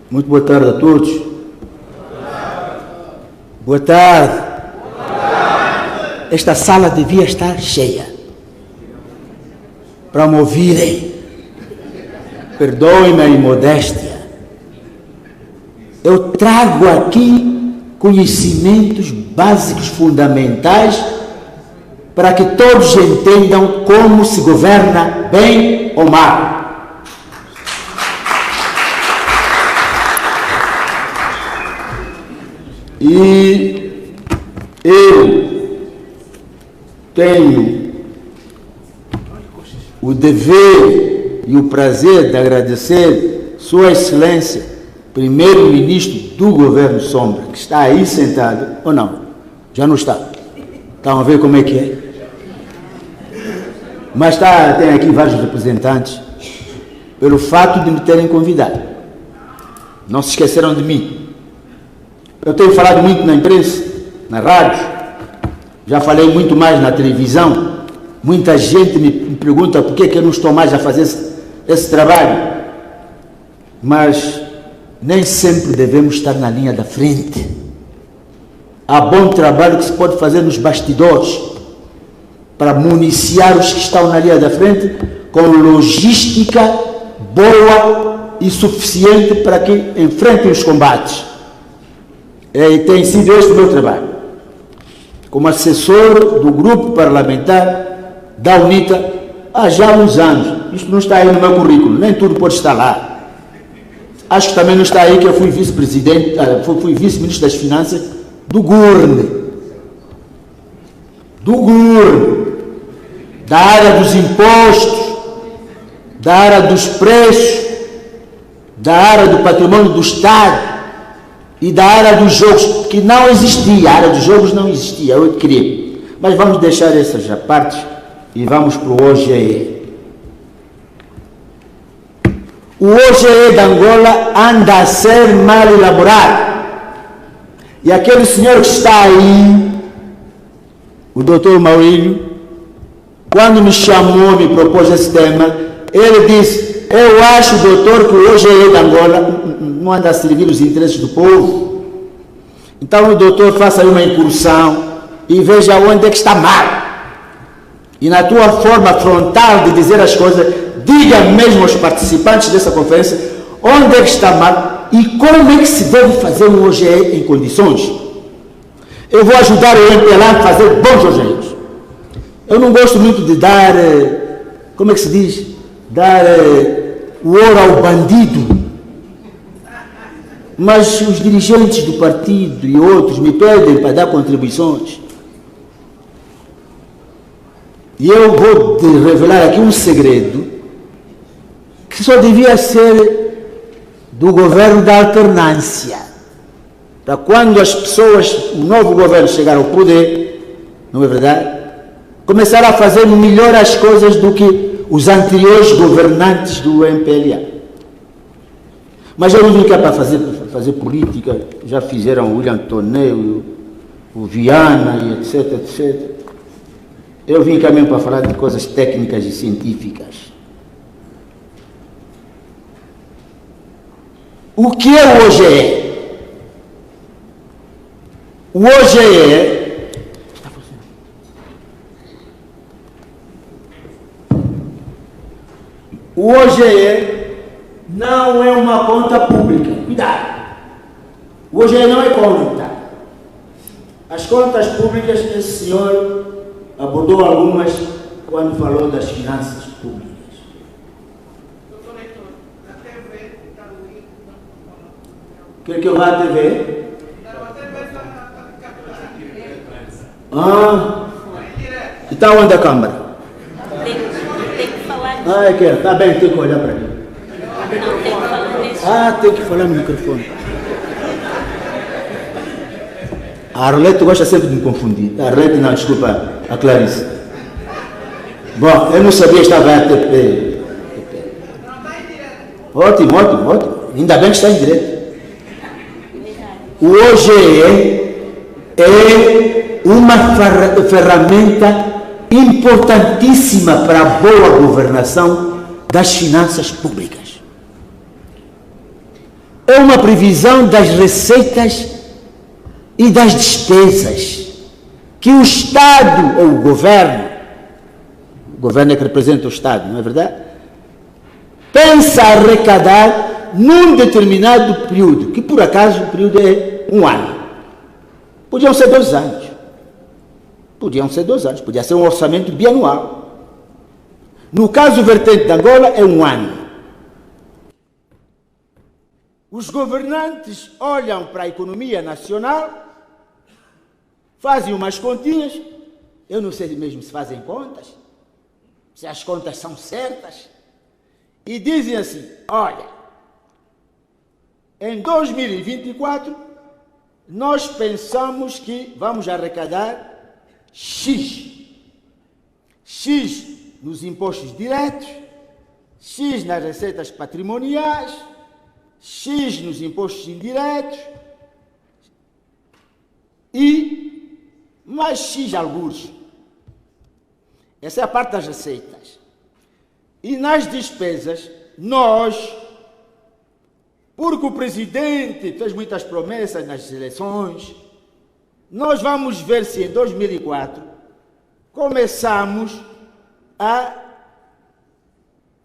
Muito boa tarde a todos. Boa tarde. Esta sala devia estar cheia para me ouvirem. Perdoem-me a imodéstia. Eu trago aqui conhecimentos básicos fundamentais para que todos entendam como se governa bem ou mal. E eu tenho o dever e o prazer de agradecer Sua Excelência, Primeiro-Ministro do Governo Sombra, que está aí sentado, ou não? Já não está. Estão a ver como é que é? Mas tem aqui vários representantes, pelo fato de me terem convidado. Não se esqueceram de mim. Eu tenho falado muito na imprensa, na rádio, já falei muito mais na televisão. Muita gente me pergunta por que eu não estou mais a fazer esse trabalho. Mas nem sempre devemos estar na linha da frente. Há bom trabalho que se pode fazer nos bastidores para municiar os que estão na linha da frente com logística boa e suficiente para que enfrentem os combates. E tem sido este o meu trabalho. Como assessor do grupo parlamentar da UNITA há já uns anos. Isto não está aí no meu currículo, nem tudo pode estar lá. Acho que também não está aí que eu fui vice-presidente, fui vice-ministro das Finanças do GURN. Da área dos impostos, da área dos preços, da área do patrimônio do Estado e da área dos jogos, que não existia. A área dos jogos não existia, eu queria. Mas vamos deixar essas partes e vamos para o OGE. O OGE de Angola anda a ser mal elaborado. E aquele senhor que está aí, o doutor Maurílio, quando me chamou, me propôs esse tema, ele disse: eu acho, doutor, que o OGE de Angola não anda a servir os interesses do povo. Então o doutor faça aí uma incursão e veja onde é que está mal. E na tua forma frontal de dizer as coisas, diga mesmo aos participantes dessa conferência onde é que está mal e como é que se deve fazer um OGE em condições. Eu vou ajudar o MPLA a fazer bons OGEs. Eu não gosto muito de dar, como é que se diz? Dar o ouro ao bandido. Mas os dirigentes do partido e outros me pedem para dar contribuições. E eu vou te revelar aqui um segredo que só devia ser do governo da alternância. Para quando as pessoas, o novo governo chegar ao poder, não é verdade? Começar a fazer melhor as coisas do que os anteriores governantes do MPLA. Mas eu não vim cá para fazer política, já fizeram o William Toné, o Viana e etc, etc. Eu vim cá mesmo para falar de coisas técnicas e científicas. O que é o OGE? O OGE não é uma conta pública. Cuidado! O OGE não é conta. As contas públicas, esse senhor abordou algumas quando falou das finanças públicas. Doutor Heitor, na TV está no link. Quer que eu vá à TV? A TV está capturada. Então onde a câmara? Tem que falar. É que está bem, tem que olhar para mim. Não, tem que falar nesse. Tem que falar no microfone. A Arlete gosta sempre de me confundir. A Arlete não, desculpa, a Clarice. Bom, eu não sabia que estava a ATP. Ótimo. Ainda bem que está em direto. O OGE é uma ferramenta importantíssima para a boa governação das finanças públicas. é uma previsão das receitas e das despesas que o Estado ou o governo é que representa o Estado, não é verdade? Pensa arrecadar num determinado período, que por acaso o período é 1 ano. Podiam ser 2 anos. Podia ser um orçamento bianual. No caso vertente de Angola, é 1 ano. Os governantes olham para a economia nacional, fazem umas continhas, eu não sei mesmo se fazem contas, se as contas são certas, e dizem assim, olha, em 2024, nós pensamos que vamos arrecadar X. X nos impostos diretos, X nas receitas patrimoniais, X nos impostos indiretos e mais X alguns. Essa é a parte das receitas. E nas despesas, nós, porque o presidente fez muitas promessas nas eleições, nós vamos ver se em 2004 começamos a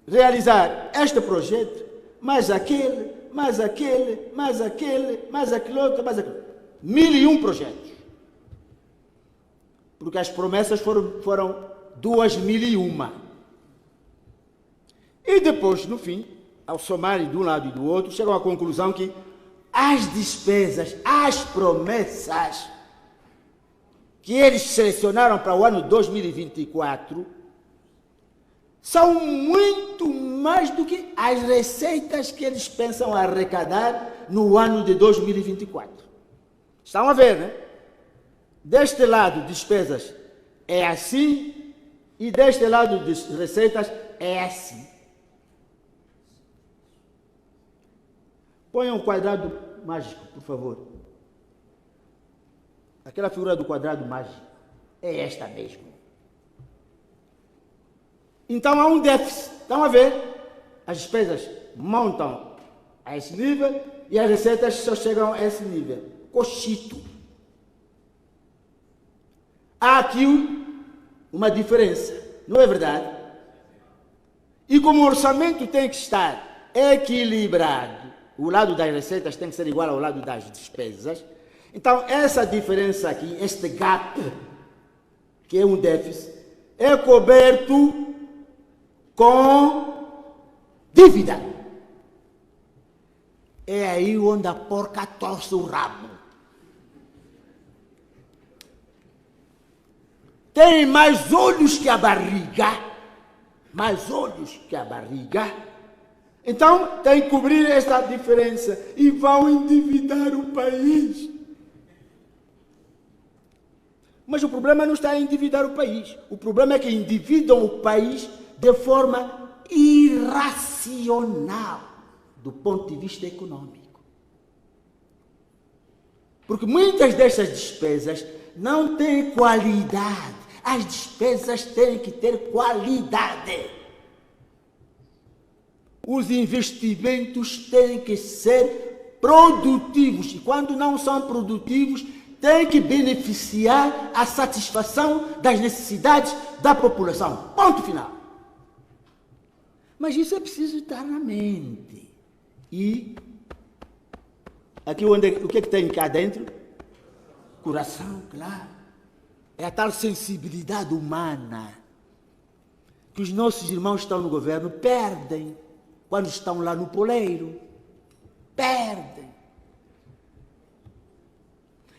realizar este projeto, mais aquele, mais aquele, mais aquele, mais aquele outro, mais aquele. 1001 projetos. Porque as promessas foram 2001. E depois, no fim, ao somarem de um lado e do outro, chegam à conclusão que as despesas, as promessas que eles selecionaram para o ano 2024 são muito mais do que as receitas que eles pensam arrecadar no ano de 2024. Estão a ver, né? Deste lado, despesas é assim, e deste lado, de receitas é assim. Ponha um quadrado mágico, por favor. Aquela figura do quadrado mágico é esta mesmo. Então há um déficit. Estão a ver? As despesas montam a esse nível e as receitas só chegam a esse nível. Cochito. Há aqui uma diferença, não é verdade? E como o orçamento tem que estar equilibrado, o lado das receitas tem que ser igual ao lado das despesas, então essa diferença aqui, este gap, que é um déficit, é coberto com dívida. É aí onde a porca torce o rabo. Tem mais olhos que a barriga, então tem que cobrir esta diferença e vão endividar o país. Mas o problema não está em endividar o país, o problema é que endividam o país de forma irracional do ponto de vista econômico. Porque muitas destas despesas não têm qualidade. As despesas têm que ter qualidade. Os investimentos têm que ser produtivos. E quando não são produtivos, têm que beneficiar a satisfação das necessidades da população. Ponto final. Mas isso é preciso estar na mente. E aqui o que é que tem cá dentro? Coração, claro. É a tal sensibilidade humana que os nossos irmãos que estão no governo perdem quando estão lá no poleiro. Perdem.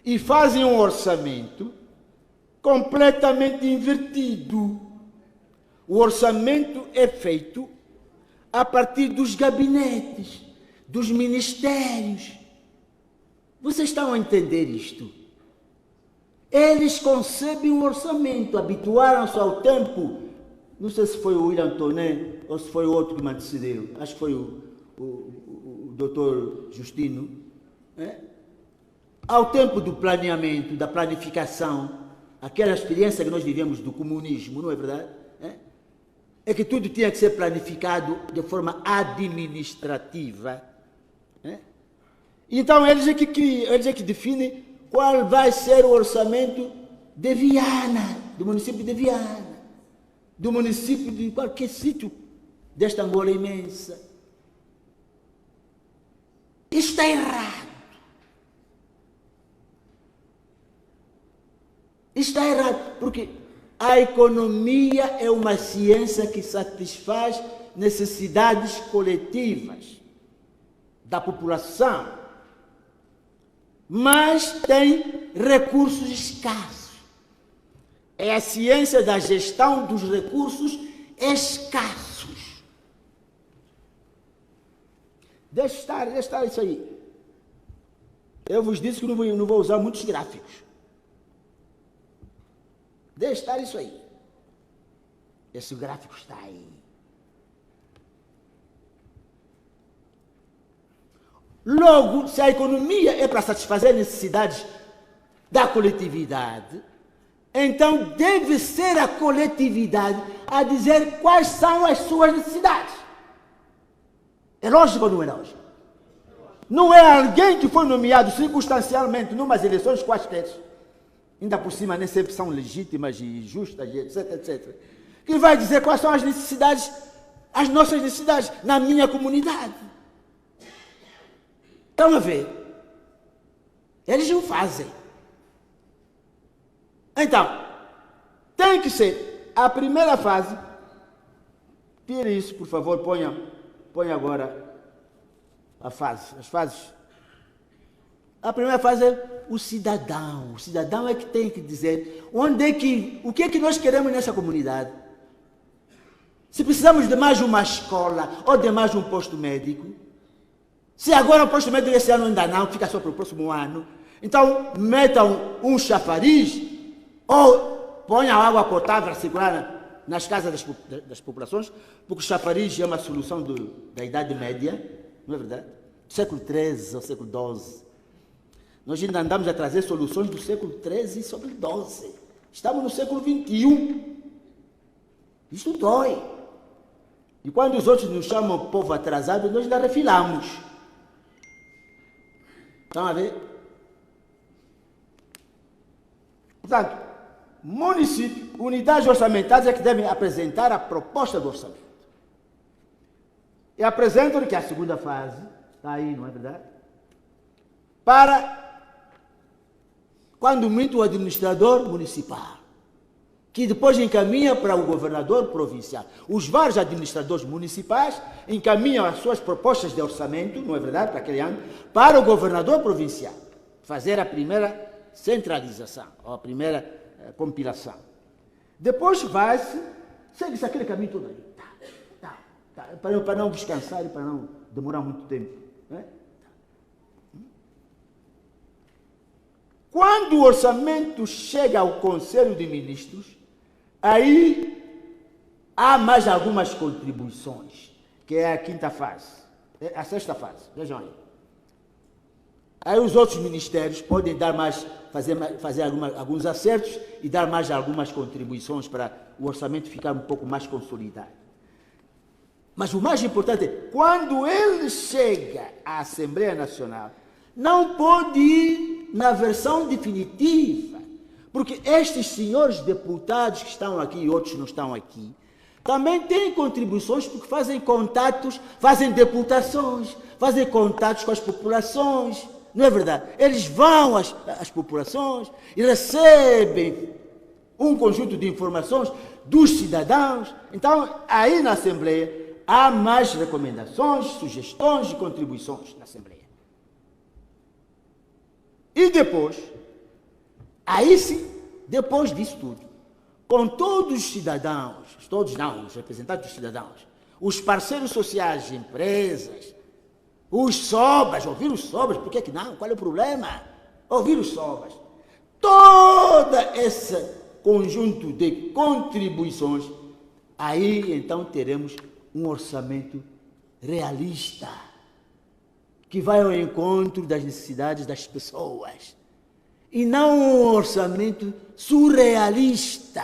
E fazem um orçamento completamente invertido. O orçamento é feito a partir dos gabinetes, dos ministérios. Vocês estão a entender isto? Eles concebem um orçamento, habituaram-se ao tempo, não sei se foi o William Toné ou se foi o outro que me antecedeu, acho que foi o doutor Justino, ao tempo do planeamento, da planificação, aquela experiência que nós vivemos do comunismo, não é verdade? É que tudo tinha que ser planificado de forma administrativa. Então, eles é que definem qual vai ser o orçamento de Viana, do município de Viana, do município de qualquer sítio desta Angola imensa. Isto está errado. Isto está errado, porque a economia é uma ciência que satisfaz necessidades coletivas da população, mas tem recursos escassos. É a ciência da gestão dos recursos escassos. Deixa estar isso aí. Eu vos disse que não vou usar muitos gráficos. Deixa estar isso aí. Esse gráfico está aí. Logo, se a economia é para satisfazer necessidades da coletividade, então deve ser a coletividade a dizer quais são as suas necessidades. É lógico ou não é lógico? Não é alguém que foi nomeado circunstancialmente numas eleições quaisquer, ainda por cima nem sempre são legítimas e justas, etc, etc, que vai dizer quais são as necessidades, as nossas necessidades na minha comunidade. Estão a ver? Eles não fazem. Então, tem que ser a primeira fase. Tire isso, por favor, ponha agora as fases. A primeira fase é o cidadão. O cidadão é que tem que dizer o que é que nós queremos nessa comunidade. Se precisamos de mais uma escola ou de mais um posto médico. Se agora o posto médico esse ano ainda não, fica só para o próximo ano. Então, metam um chafariz ou ponham água potável a circular nas casas das populações, porque o chafariz é uma solução da Idade Média, não é verdade? Do século XIII ou século XII. Nós ainda andamos a trazer soluções do século XIII e século XII. Estamos no século XXI. Isto dói. E quando os outros nos chamam povo atrasado, nós ainda refilamos. Estão a ver? Portanto, município, unidades orçamentárias é que devem apresentar a proposta do orçamento. E apresentam, que é a segunda fase, está aí, não é verdade? Para, quando muito, o administrador municipal, que depois encaminha para o governador provincial. Os vários administradores municipais encaminham as suas propostas de orçamento, não é verdade, para aquele ano, para o governador provincial, fazer a primeira centralização, ou a primeira compilação. Depois segue-se aquele caminho todo aí. Para não descansar e para não demorar muito tempo. Né? Quando o orçamento chega ao Conselho de Ministros, aí há mais algumas contribuições, que é a quinta fase, a sexta fase, vejam aí. Aí os outros ministérios podem dar mais, fazer alguns acertos e dar mais algumas contribuições para o orçamento ficar um pouco mais consolidado. Mas o mais importante é, quando ele chega à Assembleia Nacional, não pode ir na versão definitiva, porque estes senhores deputados que estão aqui e outros não estão aqui, também têm contribuições porque fazem contatos, fazem deputações, fazem contatos com as populações, não é verdade? Eles vão às populações e recebem um conjunto de informações dos cidadãos. Então, aí na Assembleia, há mais recomendações, sugestões e contribuições na Assembleia. E depois, aí sim, depois disso tudo, com todos os cidadãos, todos não, os representantes dos cidadãos, os parceiros sociais, empresas, os sobras, ouvir os sobras, por que não? Qual é o problema? Ouvir os sobras. Todo esse conjunto de contribuições, aí então teremos um orçamento realista, que vai ao encontro das necessidades das pessoas, e não um orçamento surrealista.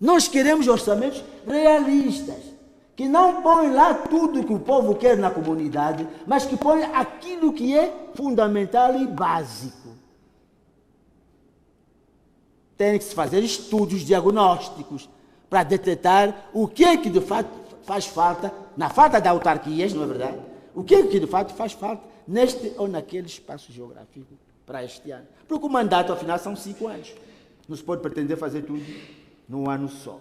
Nós queremos orçamentos realistas, que não põe lá tudo que o povo quer na comunidade, mas que põe aquilo que é fundamental e básico. Tem que se fazer estudos diagnósticos para detectar o que é que de fato faz falta, na falta de autarquias, não é verdade? O que é que de fato faz falta neste ou naquele espaço geográfico para este ano. Porque o mandato, afinal, são 5 anos. Não se pode pretender fazer tudo num ano só.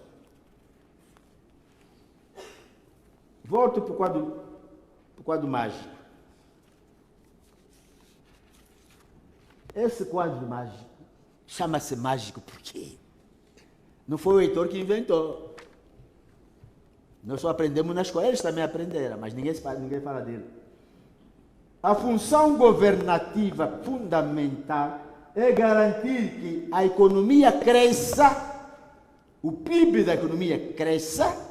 Volto para o quadro mágico. Esse quadro mágico chama-se mágico por quê? Não foi o Heitor que inventou. Nós só aprendemos na escola, eles também aprenderam, mas ninguém fala dele. A função governativa fundamental é garantir que a economia cresça, o PIB da economia cresça,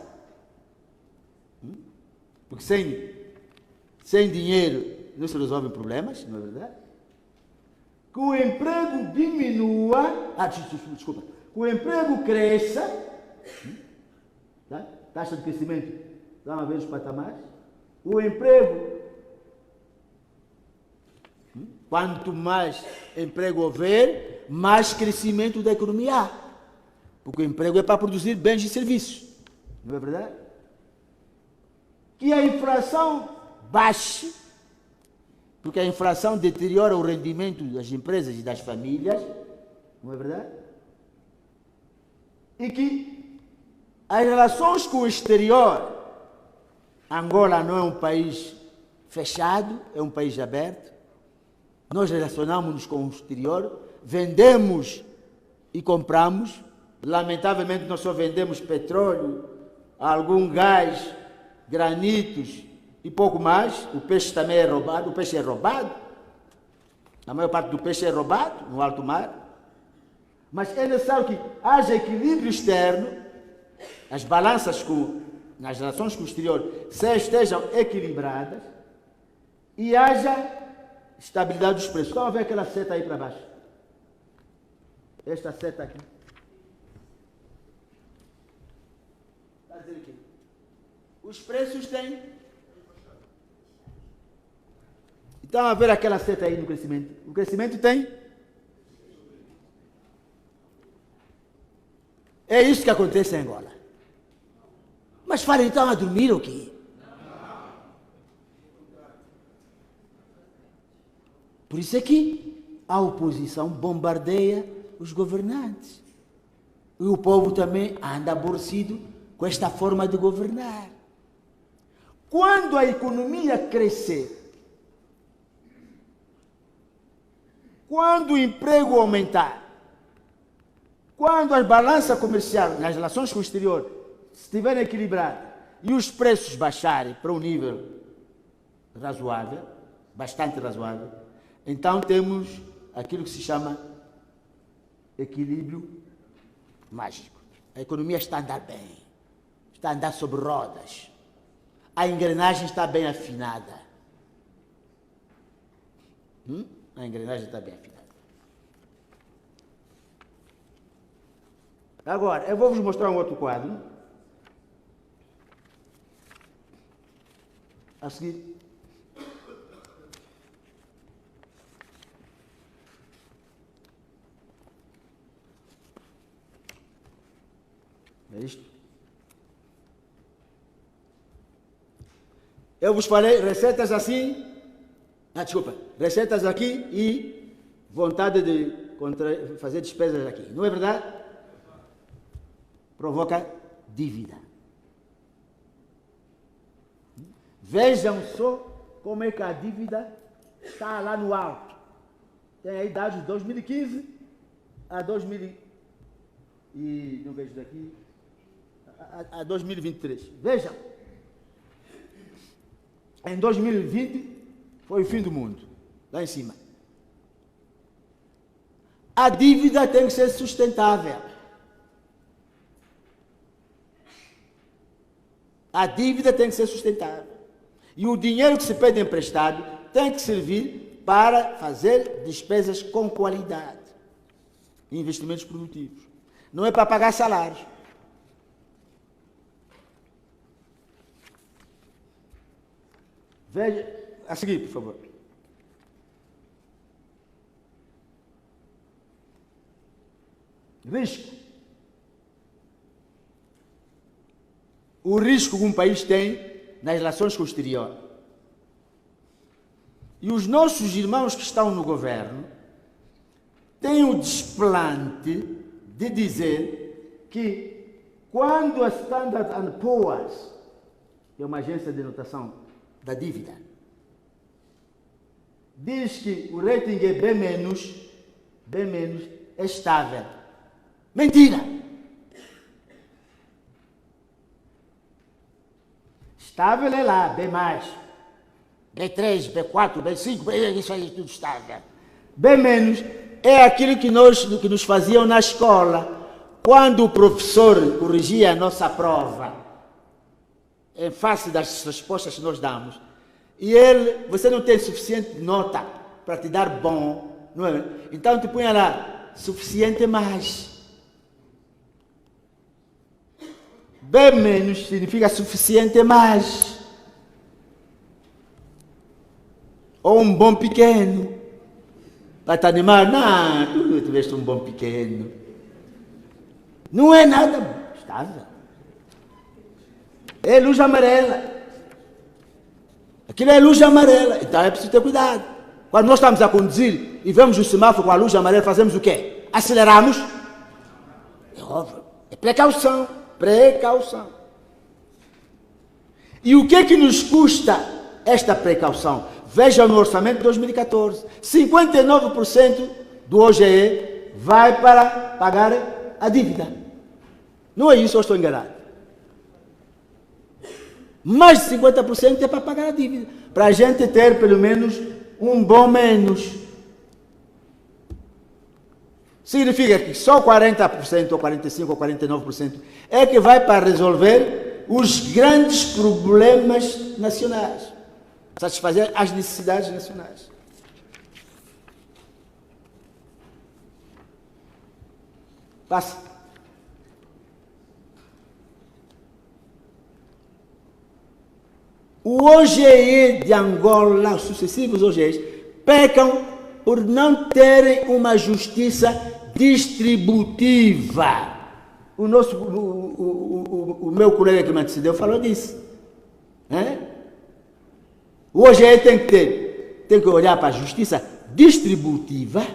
porque sem dinheiro não se resolvem problemas, não é verdade? Que o emprego diminua, desculpa, que o emprego cresça, tá? Taxa de crescimento, vamos ver os patamares, o emprego, quanto mais emprego houver, mais crescimento da economia há, porque o emprego é para produzir bens e serviços, não é verdade? Que a inflação baixe, porque a inflação deteriora o rendimento das empresas e das famílias, não é verdade? E que as relações com o exterior, Angola não é um país fechado, é um país aberto, nós relacionamos-nos com o exterior, vendemos e compramos, lamentavelmente nós só vendemos petróleo, algum gás, granitos e pouco mais. O peixe também é roubado, o peixe é roubado, a maior parte do peixe é roubado no alto mar, mas é necessário que haja equilíbrio externo, as balanças nas relações com o exterior estejam equilibradas e haja estabilidade dos preços. Estão a ver aquela seta aí para baixo? Esta seta aqui. Está a dizer o quê? Os preços têm. Estão a ver aquela seta aí no crescimento? O crescimento tem. É isso que acontece em Angola. Mas falem, estão a dormir ou quê? Por isso é que a oposição bombardeia os governantes. E o povo também anda aborrecido com esta forma de governar. Quando a economia crescer, quando o emprego aumentar, quando as balanças comerciais nas relações com o exterior estiverem equilibradas e os preços baixarem para um nível razoável, bastante razoável, então temos aquilo que se chama equilíbrio mágico. A economia está a andar bem, está a andar sobre rodas, a engrenagem está bem afinada. A engrenagem está bem afinada. Agora, eu vou vos mostrar um outro quadro. A seguir. É isto? Eu vos falei receitas assim. Desculpa. Receitas aqui e vontade de fazer despesas aqui. Não é verdade? Provoca dívida. Vejam só como é que a dívida está lá no alto. Tem aí dados de 2015 a 2000 e não vejo daqui a 2023. Vejam. Em 2020 foi o fim do mundo, lá em cima. A dívida tem que ser sustentável. A dívida tem que ser sustentável. E o dinheiro que se pede emprestado tem que servir para fazer despesas com qualidade. Investimentos produtivos. Não é para pagar salários. Veja, a seguir, por favor. Risco. O risco que um país tem nas relações com o exterior. E os nossos irmãos que estão no governo têm o desplante de dizer que quando a Standard & Poor's, que é uma agência de notação da dívida, diz que o rating é B-, é estável. Mentira! Estável é lá, B+, B3, B4, B5, isso aí tudo estável. B- é aquilo que nos faziam na escola, quando o professor corrigia a nossa prova, em face das respostas que nós damos, e você não tem suficiente nota para te dar bom, não é? Então te punha lá, suficiente mais. B- significa suficiente mais. Ou um bom pequeno. Para te animar, não, tu tiveste um bom pequeno. Não é nada estável. É luz amarela. Aquilo é luz amarela. Então é preciso ter cuidado. Quando nós estamos a conduzir e vemos o semáforo com a luz amarela, fazemos o quê? Aceleramos? É óbvio. É precaução. Precaução. E o que é que nos custa esta precaução? Veja no orçamento de 2014. 59% do OGE vai para pagar a dívida. Não é isso, eu estou enganado. Mais de 50% é para pagar a dívida. Para a gente ter pelo menos um bom menos. Significa que só 40%, ou 45%, ou 49% é que vai para resolver os grandes problemas nacionais. Satisfazer as necessidades nacionais. Passa. O OGE de Angola, os sucessivos OGEs, pecam por não terem uma justiça distributiva. O meu colega que me antecedeu falou disso. O OGE tem que olhar para a justiça distributiva,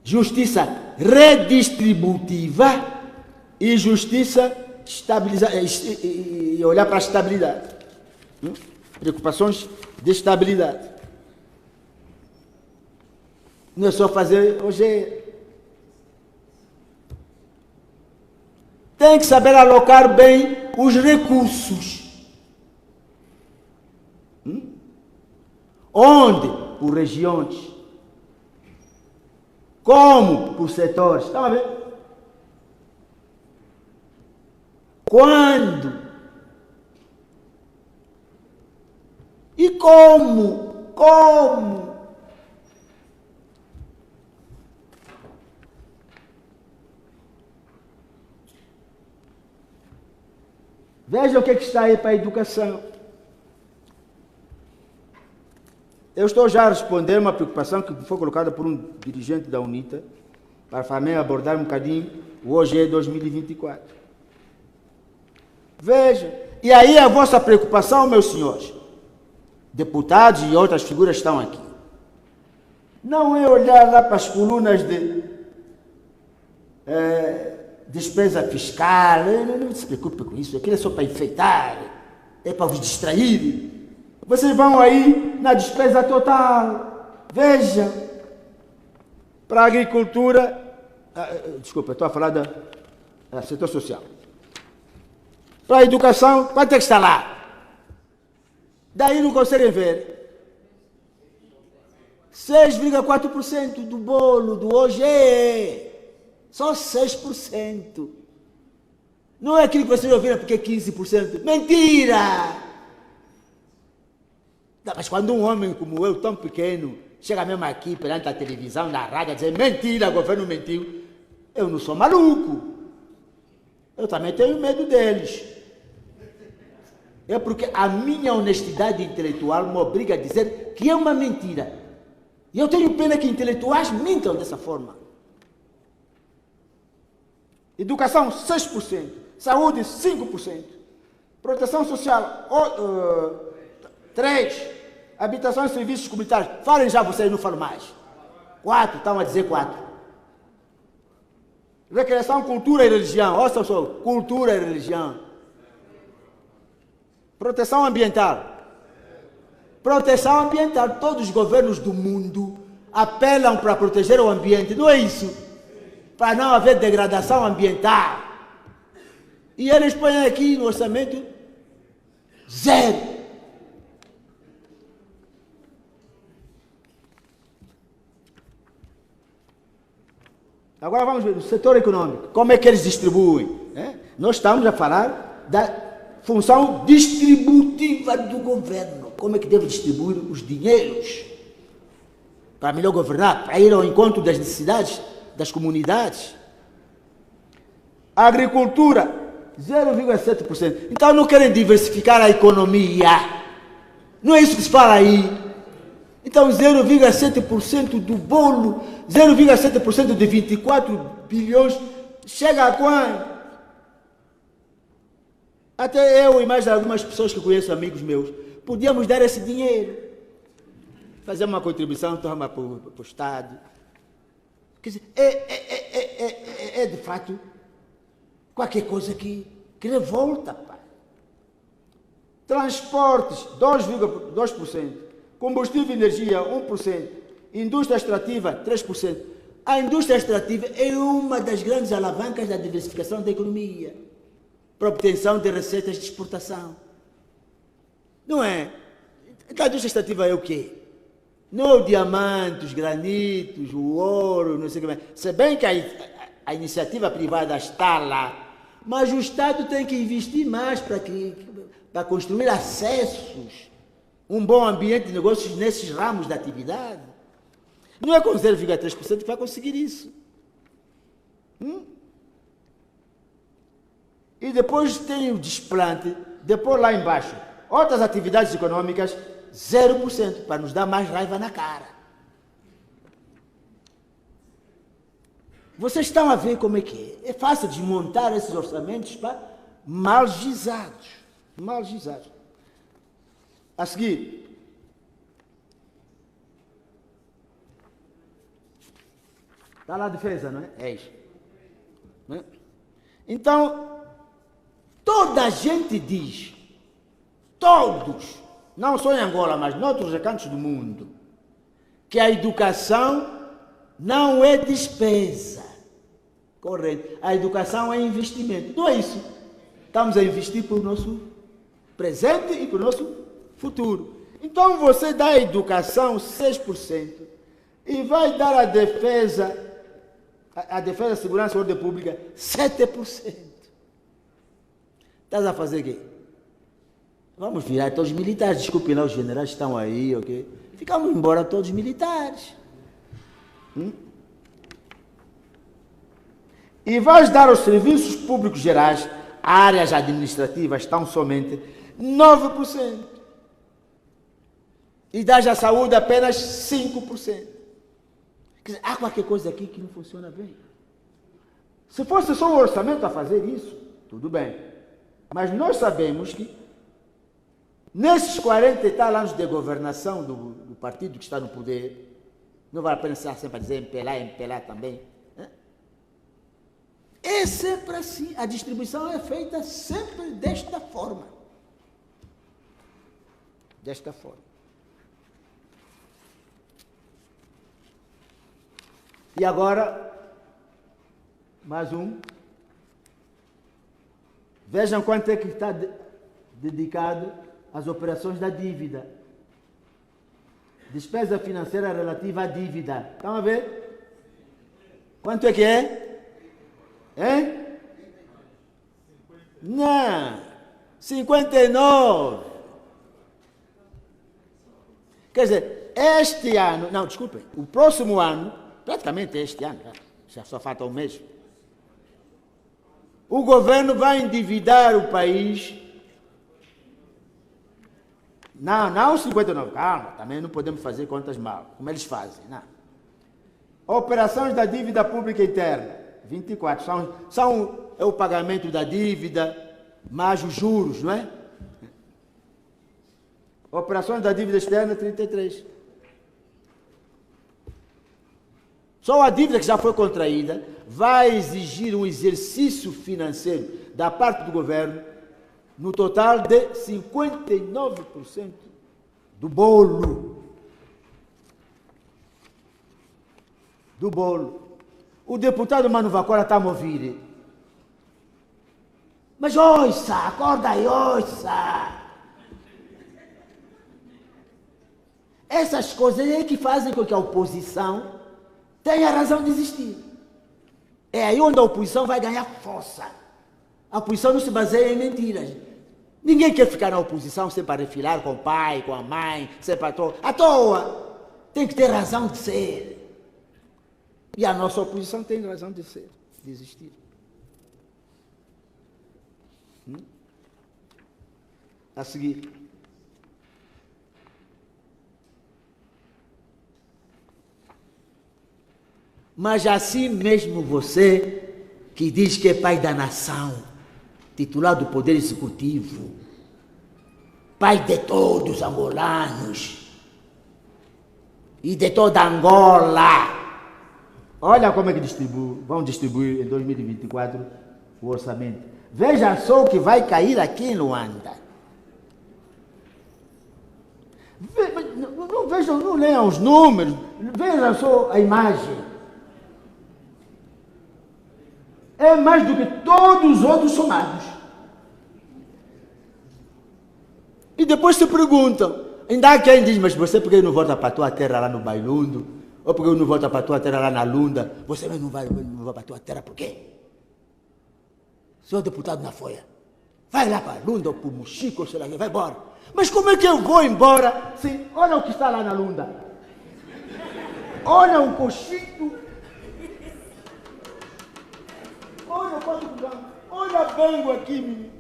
justiça redistributiva e justiça e olhar para a estabilidade. Preocupações de estabilidade. Não é só fazer OGE. Tem que saber alocar bem os recursos. Onde? Por regiões. Como? Por setores. Estão a ver? Quando? E como? Como? Veja o que está aí para a educação. Eu estou já a responder uma preocupação que foi colocada por um dirigente da UNITA, para também abordar um bocadinho o OGE 2024. Veja, e aí a vossa preocupação, meus senhores, deputados e outras figuras estão aqui, não é olhar lá para as colunas de despesa fiscal, não se preocupe com isso, aquilo é só para enfeitar, é para vos distrair. Vocês vão aí na despesa total. Veja, para a agricultura, desculpa, estou a falar do setor social. Para a educação, quanto é que está lá? Daí não conseguem ver. 6,4% do bolo do OGE. Só 6%. Não é aquilo que vocês ouviram porque é 15%. Mentira! Mas quando um homem como eu, tão pequeno, chega mesmo aqui perante a televisão, na rádio, a dizer mentira, o governo mentiu, eu não sou maluco. Eu também tenho medo deles. É porque a minha honestidade intelectual me obriga a dizer que é uma mentira. E eu tenho pena que intelectuais mintam dessa forma. Educação, 6%. Saúde, 5%. Proteção social, 3%. Habitação e serviços comunitários. Falem já vocês, não falam mais. 4%, estão a dizer 4%. Recreação, cultura e religião. Ouça só, cultura e religião. Proteção ambiental. Proteção ambiental. Todos os governos do mundo apelam para proteger o ambiente, não é isso? Para não haver degradação ambiental. E eles põem aqui no orçamento 0. Agora vamos ver o setor econômico. Como é que eles distribuem? Nós estamos a falar da função distributiva do governo. Como é que deve distribuir os dinheiros? Para melhor governar, para ir ao encontro das necessidades das comunidades. A agricultura, 0,7%. Então não querem diversificar a economia. Não é isso que se fala aí. Então 0,7% do bolo, 0,7% de 24 bilhões, chega a quanto? Até eu e mais algumas pessoas que conheço, amigos meus, podíamos dar esse dinheiro. Fazer uma contribuição, toma para o Estado. Quer dizer, é de fato qualquer coisa que revolta, pá. Transportes, 2,2%. Combustível e energia, 1%. Indústria extrativa, 3%. A indústria extrativa é uma das grandes alavancas da diversificação da economia para obtenção de receitas de exportação. Não é? Então, a indústria extrativa é o quê? Não é o diamante, os granitos, o ouro, não sei o que mais. Se bem que a iniciativa privada está lá, mas o Estado tem que investir mais para construir acessos, um bom ambiente de negócios nesses ramos da atividade. Não é com 0,3% que vai conseguir isso. E depois tem o desplante, depois lá embaixo, outras atividades econômicas, 0%, para nos dar mais raiva na cara. Vocês estão a ver como é que é? É fácil desmontar esses orçamentos para mal gizados. Mal gizados. A seguir, está lá a defesa, não é? É isso. Não é? Então, toda a gente diz, todos, não só em Angola, mas em outros recantos do mundo, que a educação não é despesa corrente. A educação é investimento. Não é isso. Estamos a investir para o nosso presente e para o nosso futuro. Então você dá a educação 6% e vai dar a defesa, segurança e ordem pública 7%. Estás a fazer o quê? Vamos virar todos os militares. Desculpem lá, os generais estão aí, ok? Ficamos embora todos os militares. E vais dar aos serviços públicos gerais, áreas administrativas, tão somente 9%. E dás à saúde apenas 5%. Quer dizer, há qualquer coisa aqui que não funciona bem. Se fosse só um orçamento a fazer isso, tudo bem. Mas nós sabemos que nesses 40 e tal anos de governação do partido que está no poder, não vale a pena sempre a dizer empelar também. É sempre assim. A distribuição é feita sempre desta forma. Desta forma. E agora, mais um. Vejam quanto é que está dedicado às operações da dívida. Despesa financeira relativa à dívida. Estão a ver? Quanto é que é? Hein? Não, 59. Quer dizer, este ano, não, desculpem, o próximo ano, praticamente este ano, já só falta um mês, o governo vai endividar o país Não 59, calma, também não podemos fazer contas mal, como eles fazem, não. Operações da dívida pública interna, 24, é o pagamento da dívida, mais os juros, não é? Operações da dívida externa, 33. Só a dívida que já foi contraída vai exigir um exercício financeiro da parte do governo no total de 59% do bolo. Do bolo. O deputado Mano Vacora está a me ouvir. Mas ouça, acorda aí, ouça. Essas coisas é que fazem com que a oposição tenha razão de existir. É aí onde a oposição vai ganhar força. A oposição não se baseia em mentiras. Ninguém quer ficar na oposição sempre para refilar com o pai, com a mãe, sempre à toa. Tem que ter razão de ser. E a nossa oposição tem razão de ser, de existir. A seguir. Mas assim mesmo você, que diz que é pai da nação, titular do Poder Executivo, pai de todos os angolanos e de toda Angola, olha como é que vão distribuir em 2024 o orçamento. Veja só o que vai cair aqui em Luanda. Não leiam os números, vejam só a imagem. É mais do que todos os outros somados. E depois se perguntam, ainda há quem diz, mas você por que não volta para a tua terra lá no Bailundo? Ou por que não volta para a tua terra lá na Lunda? Você não vai para a tua terra por quê? Senhor deputado na Folha, vai lá para a Lunda ou para o Mochico, sei lá, vai embora. Mas como é que eu vou embora se olha o que está lá na Lunda? Olha o cochito. Olha o Código Branco, olha Bengo aqui, menino.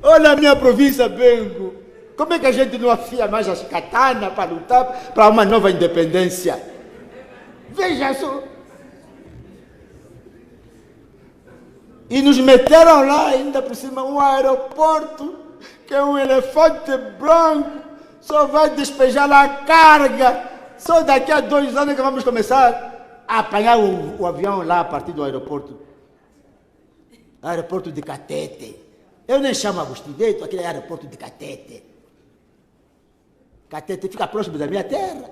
Olha a minha província, Bengo. Como é que a gente não afia mais as katanas para lutar para uma nova independência? Veja só. E nos meteram lá ainda por cima um aeroporto, que é um elefante branco, só vai despejar lá a carga. Só daqui a 2 anos que vamos começar a apanhar o avião lá a partir do aeroporto. Aeroporto de Catete. Eu nem chamo Agostinho Neto, aquele é aeroporto de Catete. Catete fica próximo da minha terra.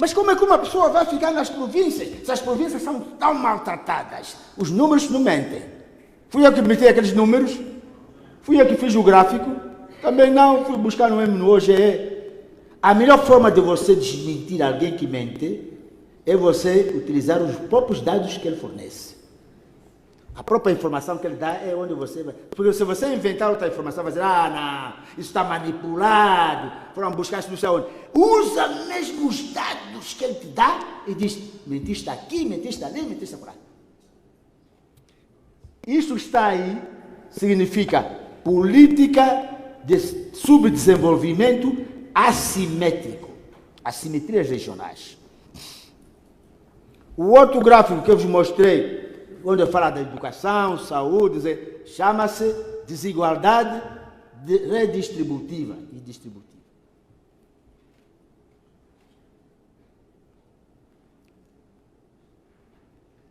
Mas como é que uma pessoa vai ficar nas províncias? Se as províncias são tão maltratadas, os números não mentem. Fui eu que meti aqueles números, fui eu que fiz o gráfico, também não, fui buscar no OGE. A melhor forma de você desmentir alguém que mente é você utilizar os próprios dados que ele fornece. A própria informação que ele dá é onde você vai. Porque se você inventar outra informação, vai dizer, não, isso está manipulado, foram buscar isso não sei onde. Usa mesmo os dados que ele te dá e diz, mentiste aqui, mentiste ali, mentiste por lá. Isso está aí, significa política de subdesenvolvimento assimétrico, assimetrias regionais. O outro gráfico que eu vos mostrei, onde eu falo da educação, saúde, chama-se desigualdade redistributiva e distributiva.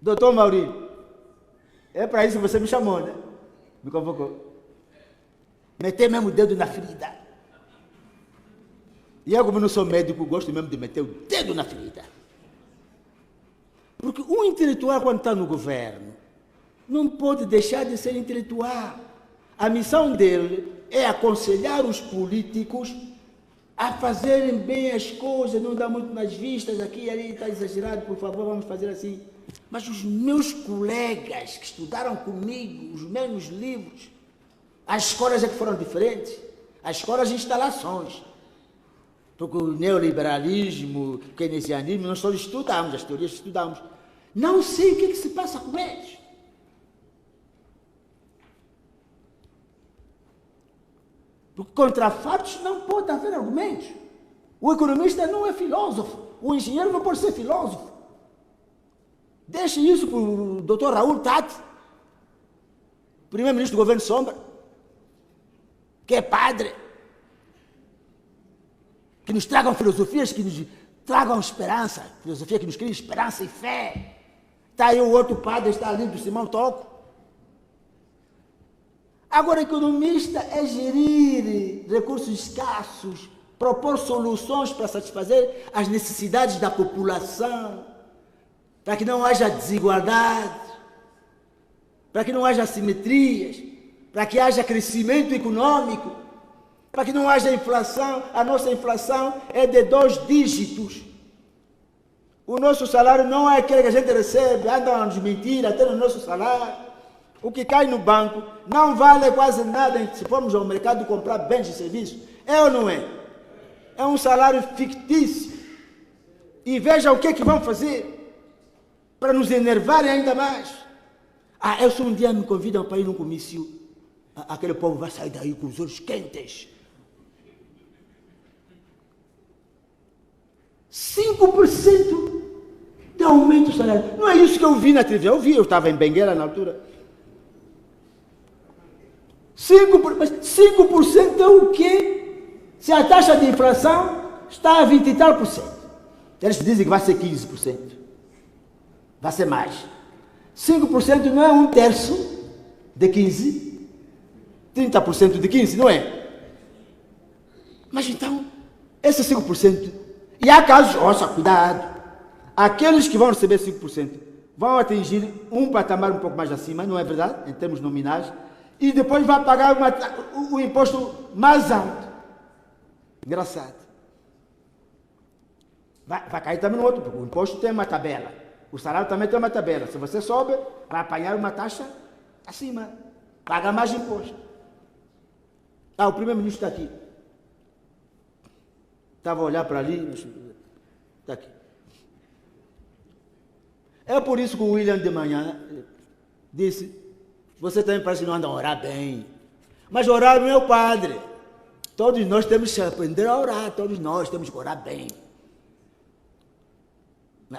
Doutor Maurício, é para isso que você me chamou, né? Me convocou. Meter mesmo o dedo na ferida. E eu, como não sou médico, gosto mesmo de meter o dedo na ferida. Porque um intelectual, quando está no governo, não pode deixar de ser intelectual. A missão dele é aconselhar os políticos a fazerem bem as coisas, não dar muito nas vistas, aqui e ali está exagerado, por favor, vamos fazer assim. Mas os meus colegas que estudaram comigo, os mesmos livros, as escolas é que foram diferentes, as escolas de instalações. Porque o neoliberalismo, o keynesianismo, nós só estudamos, as teorias estudamos. Não sei o que se passa com eles. Porque contra fatos não pode haver argumentos. O economista não é filósofo. O engenheiro não pode ser filósofo. Deixe isso para o Dr. Raul Tati, primeiro-ministro do governo Sombra, que é padre, que nos tragam filosofias, que nos tragam esperança, filosofia que nos cria esperança e fé. Está aí o outro padre, está ali do Simão Toco. Agora, economista é gerir recursos escassos, propor soluções para satisfazer as necessidades da população, para que não haja desigualdade, para que não haja assimetrias, para que haja crescimento econômico, para que não haja inflação. A nossa inflação é de 2 dígitos. O nosso salário não é aquele que a gente recebe, andam a nos mentir até no nosso salário. O que cai no banco não vale quase nada se formos ao mercado comprar bens e serviços. É ou não é? É um salário fictício. E veja o que é que vão fazer para nos enervarem ainda mais. Eu se um dia me convidam para ir num comício, aquele povo vai sair daí com os olhos quentes. 5% de aumento do salário. Não é isso que eu vi na televisão. Eu estava em Benguela na altura. 5% é o quê? Se a taxa de inflação está a 20 e tal %. Eles dizem que vai ser 15%. Vai ser mais. 5% não é 1/3 de 15? 30% de 15, não é? Mas então, esse 5%, e há casos, ouça, cuidado, aqueles que vão receber 5% vão atingir um patamar um pouco mais acima, não é verdade? Em termos nominais, e depois vai pagar o imposto mais alto. Engraçado. Vai cair também no outro, porque o imposto tem uma tabela. O salário também tem uma tabela. Se você sobe, vai apanhar uma taxa acima. Paga mais imposto. O primeiro-ministro está aqui. Estava a olhar para ali. Está aqui. É por isso que o William de manhã disse: você também parece que não anda a orar bem. Mas orar não é o padre. Todos nós temos que aprender a orar. Todos nós temos que orar bem.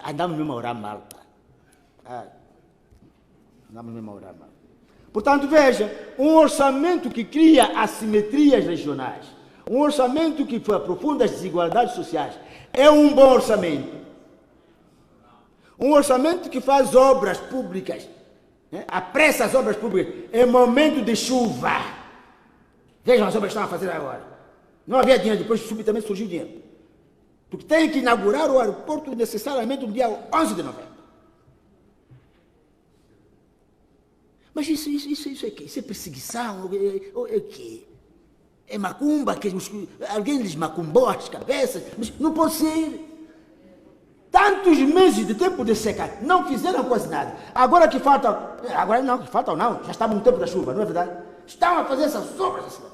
Andamos mesmo a orar mal. Andamos mesmo a orar mal. Portanto, veja, um orçamento que cria assimetrias regionais, um orçamento que aprofunda as desigualdades sociais, é um bom orçamento. Um orçamento que faz obras públicas, apressa as obras públicas em momento de chuva. Vejam as obras que estão a fazer agora. Não havia dinheiro, depois subitamente surgiu dinheiro. Porque tem que inaugurar o aeroporto necessariamente no dia 11 de novembro. Mas isso é quê? Isso é perseguição? É quê? É macumba? Que alguém lhes macumbou as cabeças? Mas não pode ser. Tantos meses de tempo de seca, não fizeram quase nada. Agora que faltam, já estamos no tempo da chuva, não é verdade? Estão a fazer essas obras aceleradas.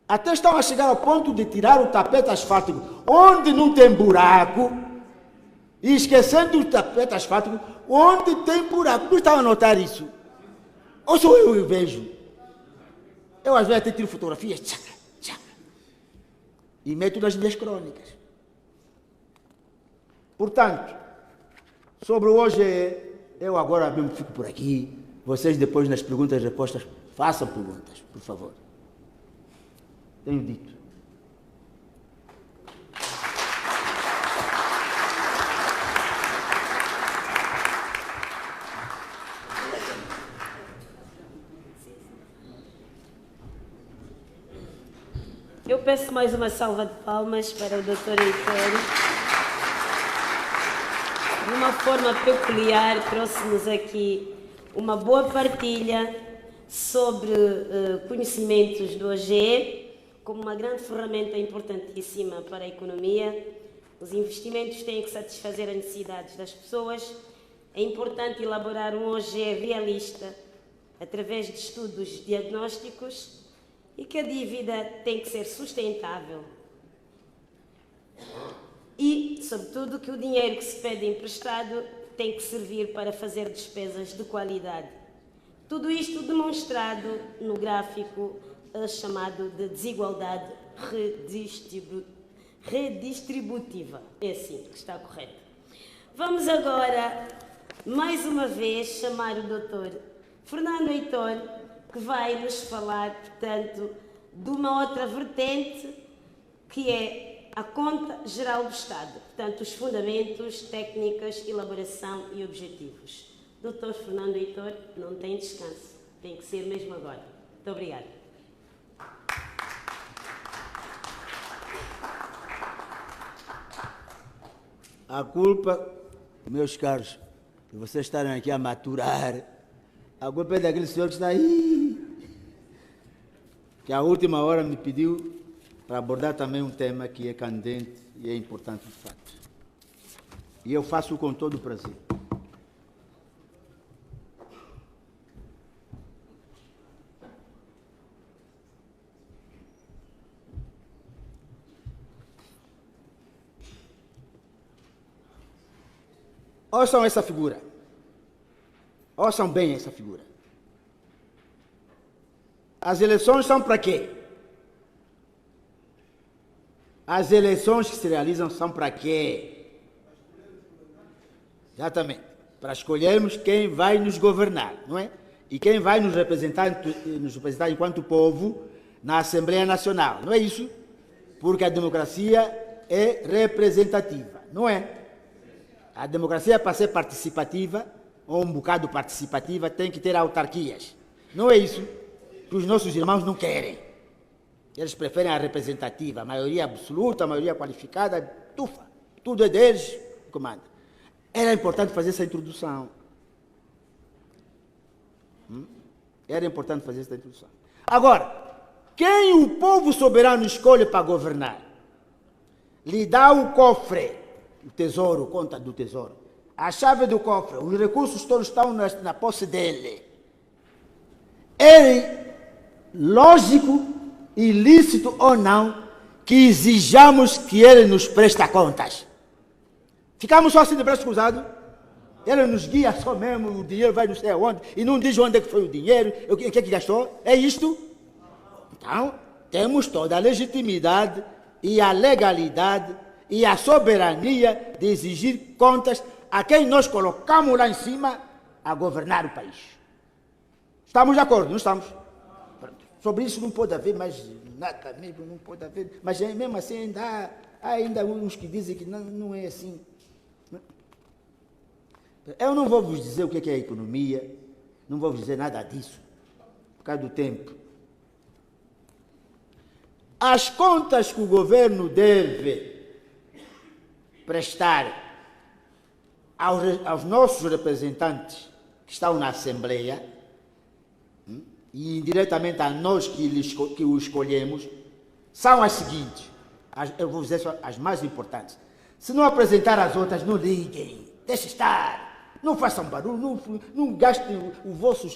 Até estão a chegar ao ponto de tirar o tapete asfáltico, onde não tem buraco, e esquecendo o tapete asfáltico, onde tem buraco. Não estão a notar isso? Ou sou eu que vejo? Eu às vezes até tiro fotografias, e meto nas minhas crônicas. Portanto, sobre hoje, eu agora mesmo fico por aqui. Vocês depois nas perguntas e respostas, façam perguntas, por favor. Tenho dito. Eu peço mais uma salva de palmas para o Dr. Heitor. De uma forma peculiar, trouxe-nos aqui uma boa partilha sobre conhecimentos do OGE, como uma grande ferramenta importantíssima para a economia. Os investimentos têm que satisfazer as necessidades das pessoas. É importante elaborar um OGE realista, através de estudos diagnósticos, e que a dívida tem que ser sustentável. E, sobretudo, que o dinheiro que se pede emprestado tem que servir para fazer despesas de qualidade. Tudo isto demonstrado no gráfico chamado de desigualdade redistributiva. É assim que está correto. Vamos agora, mais uma vez, chamar o Dr. Fernando Heitor, que vai nos falar, portanto, de uma outra vertente, que é a Conta Geral do Estado. Portanto, os fundamentos, técnicas, elaboração e objetivos. Dr. Fernando Heitor não tem descanso. Tem que ser mesmo agora. Muito obrigada. A culpa, meus caros, de vocês estarem aqui a maturar, a culpa é daquele senhor que está aí, que à última hora me pediu para abordar também um tema que é candente e é importante de fato. E eu faço com todo o prazer. Ouçam essa figura. Ouçam bem essa figura. As eleições são para quê? As eleições que se realizam são para quê? Exatamente. Para escolhermos quem vai nos governar, não é? E quem vai nos representar enquanto povo na Assembleia Nacional, não é isso? Porque a democracia é representativa, não é? A democracia, para ser participativa, ou um bocado participativa, tem que ter autarquias. Não é isso que os nossos irmãos não querem. Eles preferem a representativa, a maioria absoluta, a maioria qualificada, tufa, tudo é deles, comanda. Era importante fazer essa introdução. Era importante fazer essa introdução. Agora, quem o povo soberano escolhe para governar? Lhe dá o cofre, o tesouro, conta do tesouro, a chave do cofre, os recursos todos estão na posse dele. É lógico, ilícito ou não, que exijamos que ele nos preste contas. Ficamos só assim de braço cruzado? Ele nos guia só mesmo, o dinheiro vai não sei aonde, e não diz onde é que foi o dinheiro, o que é que gastou? É isto? Então, temos toda a legitimidade e a legalidade e a soberania de exigir contas a quem nós colocamos lá em cima a governar o país. Estamos de acordo, não estamos? Sobre isso não pode haver mais nada mesmo, não pode haver. Mas mesmo assim há ainda uns que dizem que não é assim. Eu não vou vos dizer o que é a economia, não vou vos dizer nada disso, por causa do tempo. As contas que o governo deve prestar aos nossos representantes que estão na Assembleia, e indiretamente a nós que o escolhemos, são as seguintes. Eu vou dizer só as mais importantes. Se não apresentar as outras, não liguem, deixem estar, não façam barulho, não gastem o vosso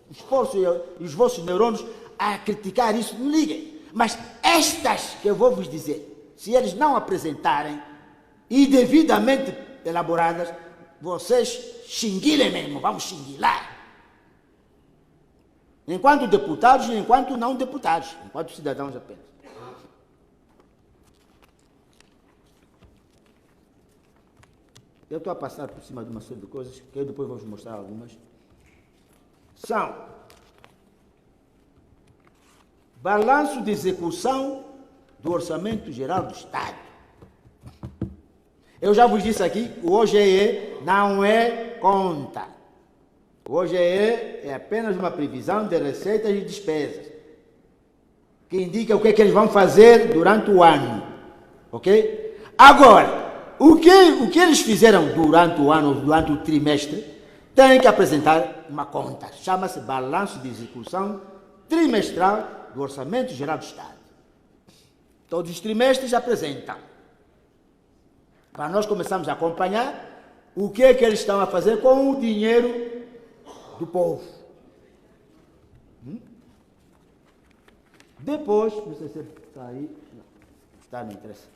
esforço e os vossos neurônios a criticar isso, não liguem. Mas estas que eu vou vos dizer, se eles não apresentarem e devidamente elaboradas, vocês xinguilem mesmo, vamos xinguilar. Enquanto deputados e enquanto não deputados, enquanto cidadãos apenas. Eu estou a passar por cima de uma série de coisas, que eu depois vou vos mostrar algumas. São balanço de execução do Orçamento Geral do Estado. Eu já vos disse aqui, o OGE não é conta. O OGE é apenas uma previsão de receitas e despesas, que indica o que é que eles vão fazer durante o ano. Ok? Agora, o que eles fizeram durante o ano, durante o trimestre, tem que apresentar uma conta. Chama-se balanço de execução trimestral do Orçamento Geral do Estado. Todos os trimestres apresentam. Para nós começarmos a acompanhar o que é que eles estão a fazer com o dinheiro do povo. Depois, não sei se está aí, não, está, não interessa.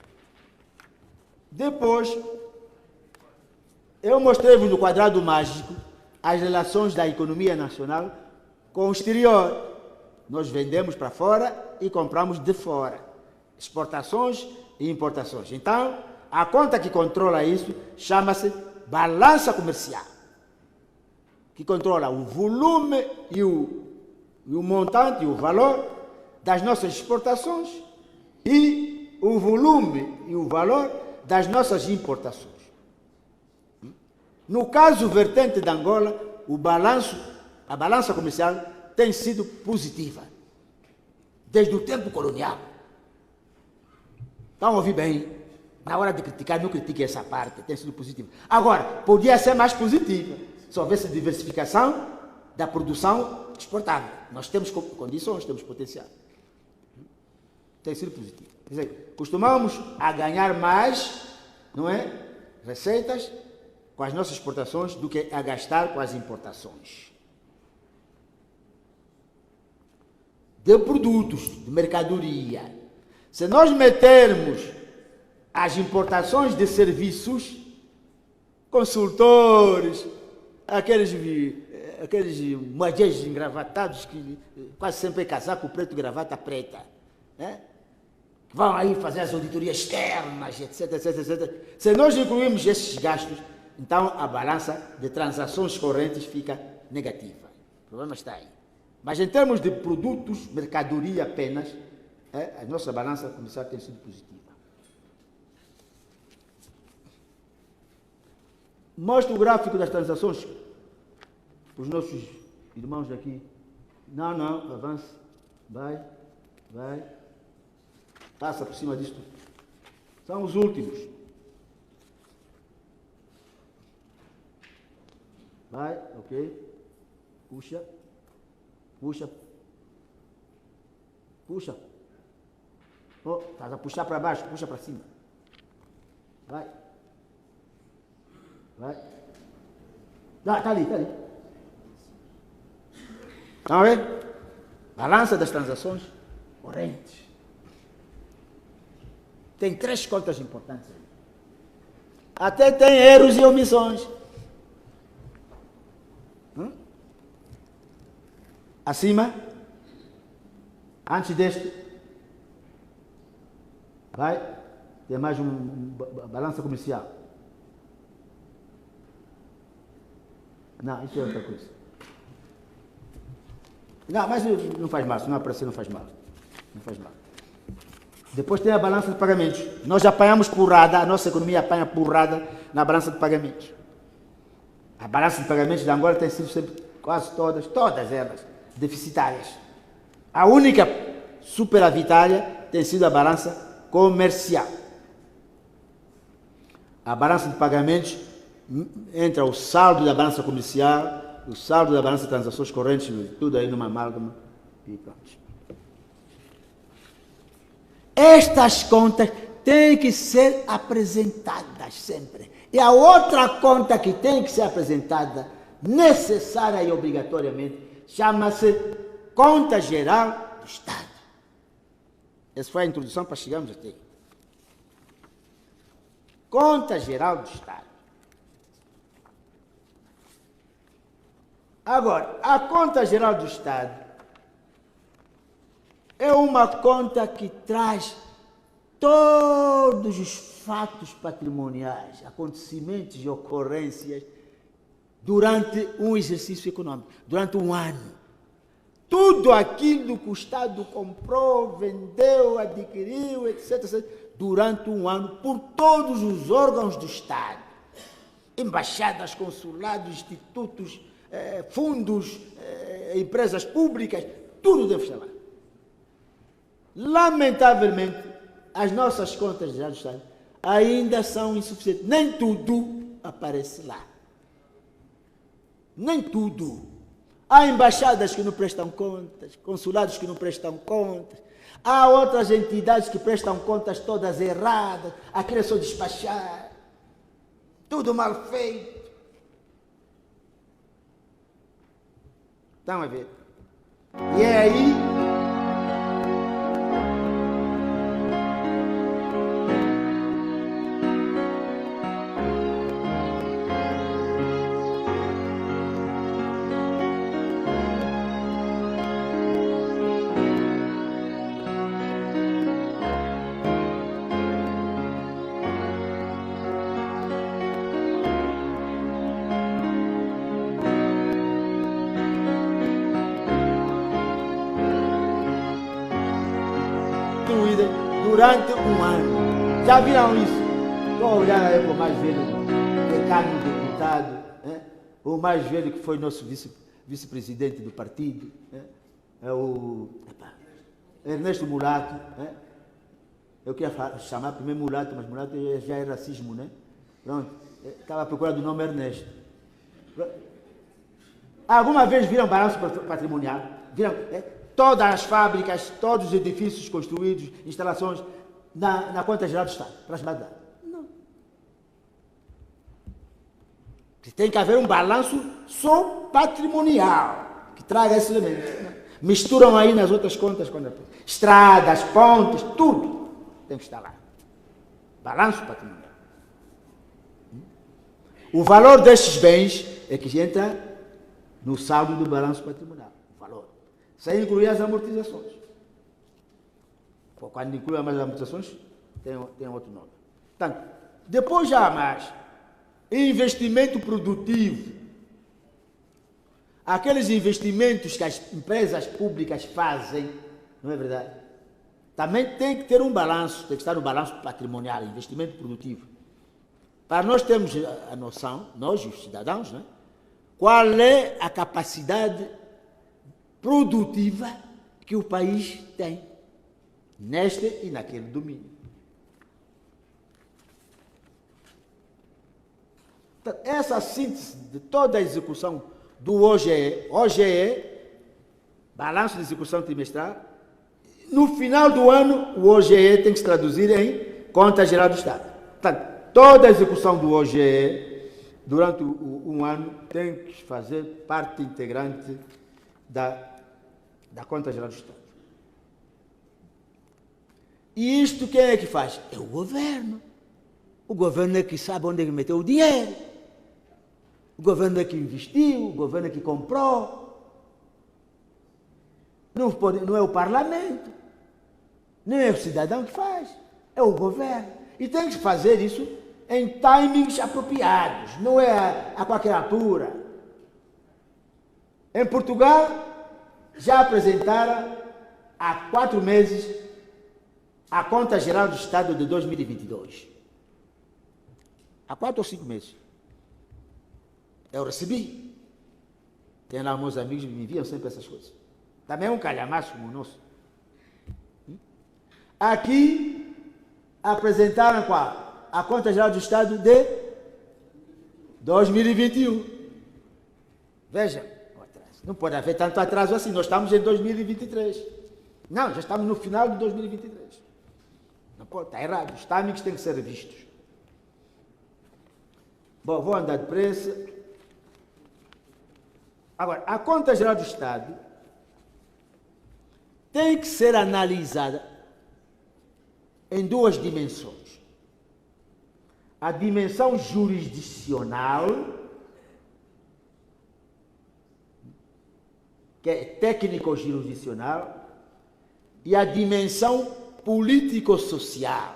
Depois, eu mostrei-vos no quadrado mágico as relações da economia nacional com o exterior. Nós vendemos para fora e compramos de fora. Exportações e importações. Então, a conta que controla isso chama-se balança comercial, que controla o volume e o montante e o valor das nossas exportações e o volume e o valor das nossas importações. No caso vertente de Angola, a balança comercial tem sido positiva, desde o tempo colonial. Estão a ouvir bem? Na hora de criticar, não critique essa parte, tem sido positiva. Agora, podia ser mais positiva, se houvesse diversificação da produção exportável. Nós temos condições, temos potencial. Tem sido positivo. Quer dizer, costumamos a ganhar mais, não é, receitas com as nossas exportações do que a gastar com as importações. De produtos, de mercadoria. Se nós metermos as importações de serviços, consultores, aqueles moadeiros engravatados que quase sempre é casaco preto e gravata preta, né? Que vão aí fazer as auditorias externas, etc, etc, etc. Se nós incluirmos esses gastos, então a balança de transações correntes fica negativa. O problema está aí. Mas em termos de produtos, mercadoria apenas, a nossa balança comercial tem sido positiva. Mostra o gráfico das transações para os nossos irmãos aqui. Não, avance. Vai. Passa por cima disto. São os últimos. Vai, ok. Puxa. Oh, estás a puxar para baixo, puxa para cima. Vai. Está ali. Estão a ver? Balança das transações correntes. Tem 3 contas importantes aí. Até tem erros e omissões. Acima, antes deste, tem mais balança comercial. Não, isso é outra coisa. Não, mas não faz mal, se não aparecer não faz mal. Depois tem a balança de pagamentos. Nós apanhamos porrada, a nossa economia apanha porrada na balança de pagamentos. A balança de pagamentos de Angola tem sido sempre, quase todas elas, deficitárias. A única superavitária tem sido a balança comercial. A balança de pagamentos entra o saldo da balança comercial, o saldo da balança de transações correntes, tudo aí numa amálgama e pronto. Estas contas têm que ser apresentadas sempre. E a outra conta que tem que ser apresentada, necessária e obrigatoriamente, chama-se Conta Geral do Estado. Essa foi a introdução para chegarmos até aí. Conta Geral do Estado. Agora, a Conta Geral do Estado é uma conta que traz todos os fatos patrimoniais, acontecimentos e ocorrências durante um exercício econômico, durante um ano. Tudo aquilo que o Estado comprou, vendeu, adquiriu, etc., durante um ano, por todos os órgãos do Estado. Embaixadas, consulados, institutos, fundos, empresas públicas, tudo deve estar lá. Lamentavelmente, as nossas contas gerais do Estado ainda são insuficientes. Nem tudo aparece lá. Nem tudo. Há embaixadas que não prestam contas, consulados que não prestam contas, há outras entidades que prestam contas todas erradas, aquilo é só despachar, tudo mal feito. Estão a ver? E é aí construídas durante um ano. Já viram isso? Estou olhando aí para o mais velho, decano deputado, o mais velho que foi nosso vice-presidente do partido, é o Ernesto Mulato. Eu queria chamar primeiro Mulato, mas Mulato já é racismo, né? Pronto, estava procurando o nome Ernesto. Alguma vez viram balanço patrimonial? Viram todas as fábricas, todos os edifícios construídos, instalações na conta geral do Estado, para as dados? Não. Tem que haver um balanço só patrimonial, que traga esse elemento. Misturam aí nas outras contas, estradas, pontes, tudo tem que estar lá. Balanço patrimonial. O valor destes bens é que entra no saldo do balanço patrimonial. O valor. Sem incluir as amortizações. Quando inclui as amortizações, tem outro nome. Portanto, depois já há mais investimento produtivo. Aqueles investimentos que as empresas públicas fazem, não é verdade? Também tem que ter um balanço, tem que estar no balanço patrimonial, investimento produtivo. Para nós termos a noção, nós os cidadãos, né, qual é a capacidade produtiva que o país tem neste e naquele domínio. Então, essa síntese de toda a execução do OGE, Balanço de Execução Trimestral, no final do ano o OGE tem que se traduzir em Conta Geral do Estado. Portanto, toda a execução do OGE durante um ano tem que fazer parte integrante da Conta Geral do Estado. E isto quem é que faz? É o governo. O governo é que sabe onde é que meteu o dinheiro. O governo é que investiu, o governo é que comprou. Não é o parlamento, nem é o cidadão que faz, é o governo. E tem que fazer isso em timings apropriados, não é a qualquer altura. Em Portugal, já apresentaram há 4 meses a Conta Geral do Estado de 2022. Há 4 ou 5 meses. Eu recebi. Tem lá meus amigos que me enviam sempre essas coisas. Também é um calhamaço como o nosso. Aqui apresentaram qual? A Conta Geral do Estado de 2021. Veja, não pode haver tanto atraso assim. Nós estamos em 2023. Não, já estamos no final de 2023. Não pode, está errado. Os timings têm que ser vistos. Bom, vou andar depressa. Agora, a Conta Geral do Estado tem que ser analisada em 2 dimensões. A dimensão jurisdicional, que é técnico-jurisdicional, e a dimensão político-social.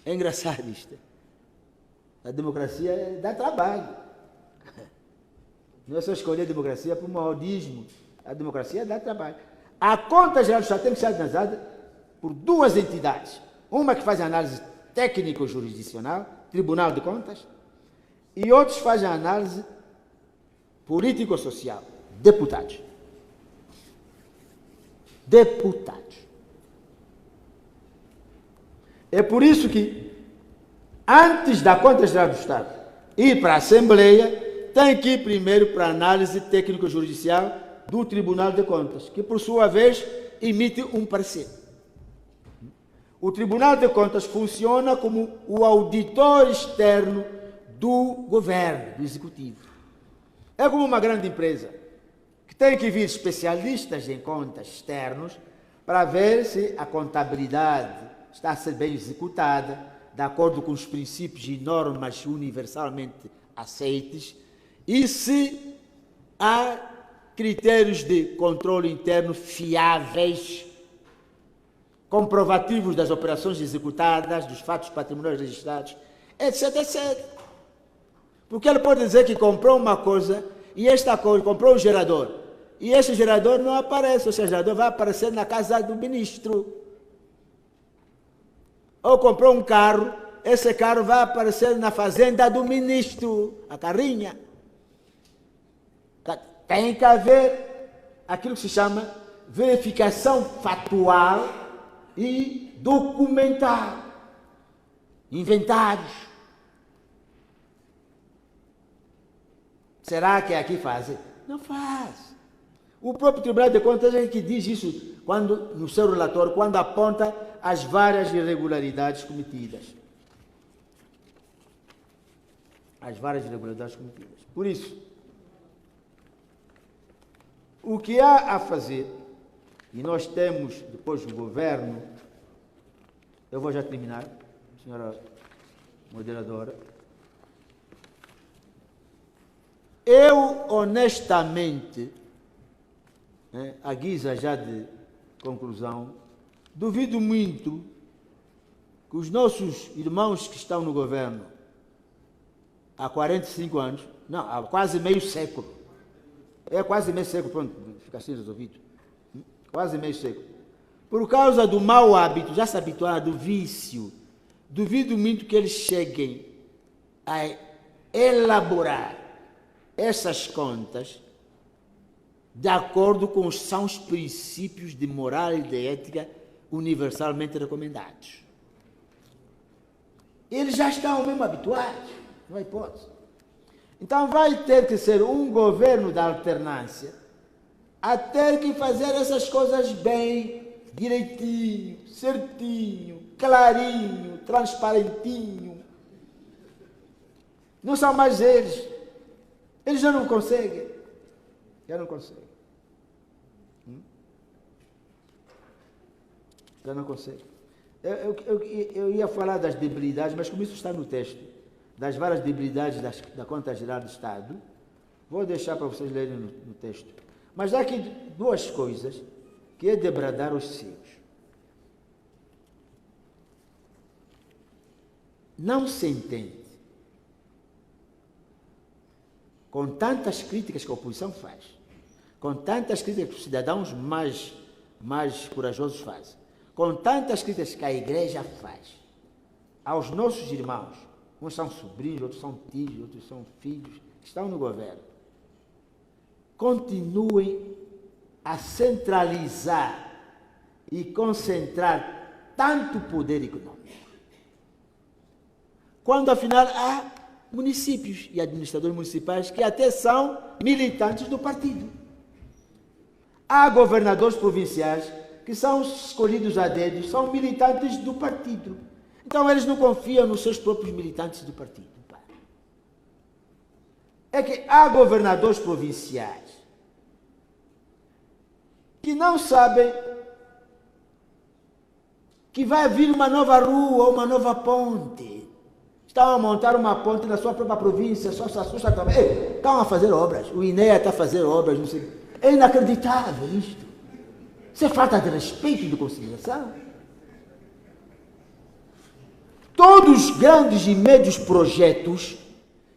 É engraçado isto. A democracia dá trabalho. Não é só escolher a democracia por modismo. A democracia dá trabalho. A Conta Geral do Estado tem que ser analisada por 2 entidades. Uma que faz a análise técnico-jurisdicional, Tribunal de Contas, e outros fazem a análise político-social, deputados. Deputados. É por isso que, antes da Conta Geral do Estado ir para a Assembleia, tem que ir primeiro para a análise técnico-judicial do Tribunal de Contas, que, por sua vez, emite um parecer. O Tribunal de Contas funciona como o auditor externo do governo, do executivo. É como uma grande empresa, que tem que vir especialistas em contas externos para ver se a contabilidade está a ser bem executada, de acordo com os princípios e normas universalmente aceites, e se há critérios de controle interno fiáveis, comprovativos das operações executadas, dos fatos patrimoniais registrados, etc, etc. Porque ele pode dizer que comprou uma coisa, e esta coisa, comprou um gerador, e este gerador não aparece, ou seja, o gerador vai aparecer na casa do ministro. ou comprou um carro, esse carro vai aparecer na fazenda do ministro, a carrinha. Tem que haver aquilo que se chama verificação factual e documental. Inventários. Será que aqui fazem? Não faz. O próprio Tribunal de Contas é que diz isso quando, no seu relatório, quando aponta as várias irregularidades cometidas. As várias irregularidades cometidas. Por isso, o que há a fazer, e nós temos, depois do governo, eu vou já terminar, senhora moderadora, eu honestamente, à guisa já de conclusão, duvido muito que os nossos irmãos que estão no governo há 45 anos, não, há quase meio século, quase meio século, pronto, fica assim resolvido, quase meio século, por causa do mau hábito, já se habituaram do vício, duvido muito que eles cheguem a elaborar essas contas de acordo com os princípios de moral e de ética universalmente recomendados. Eles já estão mesmo habituados, não há hipótese. Então vai ter que ser um governo da alternância a ter que fazer essas coisas bem, direitinho, certinho, clarinho, transparentinho. Não são mais eles. Eles já não conseguem. Já não conseguem. Já não conseguem. Eu ia falar das debilidades, mas como isso está no texto, das várias debilidades da Conta Geral do Estado, vou deixar para vocês lerem no texto. Mas há aqui duas coisas que é de bradar os seus. Não se entende, com tantas críticas que a oposição faz, com tantas críticas que os cidadãos mais corajosos fazem, com tantas críticas que a igreja faz aos nossos irmãos, uns são sobrinhos, outros são tios, outros são filhos, que estão no governo, continuem a centralizar e concentrar tanto poder econômico, quando afinal há municípios e administradores municipais que até são militantes do partido. Há governadores provinciais que são escolhidos a dedo, são militantes do partido. Então eles não confiam nos seus próprios militantes do partido. É que há governadores provinciais que não sabem que vai vir uma nova rua ou uma nova ponte. Estão a montar uma ponte na sua própria província, só se assusta também. Estão a fazer obras, o INEA está a fazer obras, não sei. É inacreditável isto. Isso é falta de respeito e de consideração. Todos os grandes e médios projetos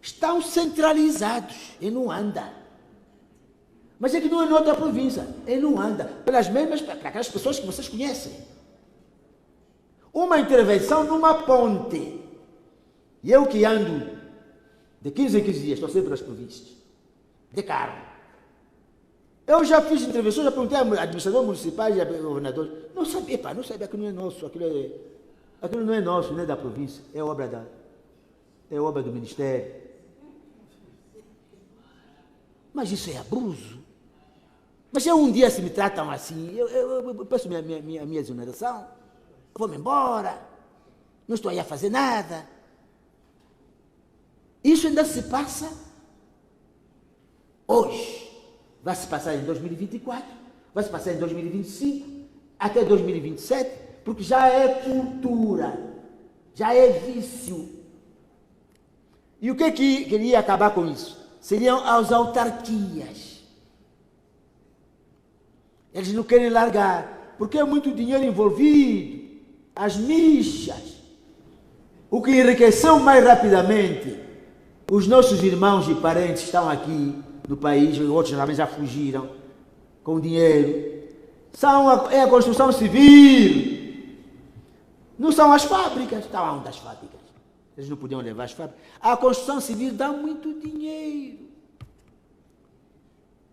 estão centralizados e não anda. Mas é que não é em outra província, e não anda. Pelas mesmas, para aquelas pessoas que vocês conhecem. Uma intervenção numa ponte. E eu que ando de 15 em 15 dias, estou sempre nas províncias, de carro. Eu já fiz intervenções, já perguntei a administradores municipais e a governadores. Não sabia, não sabia que não é nosso, aquilo não é nosso, não é da província, é obra do Ministério. Mas isso é abuso. Mas se um dia se me tratam assim, eu peço minha exoneração, eu vou-me embora, não estou aí a fazer nada. Isso ainda se passa hoje. Vai se passar em 2024, vai se passar em 2025, até 2027, porque já é cultura, já é vício. E o que queria acabar com isso? Seriam as autarquias. Eles não querem largar, porque é muito dinheiro envolvido, as mixas. O que enriqueceu mais rapidamente os nossos irmãos e parentes estão aqui no país, outros também já fugiram com dinheiro. É a construção civil. Não são as fábricas. Estão onde as fábricas? Eles não podiam levar as fábricas. A construção civil dá muito dinheiro.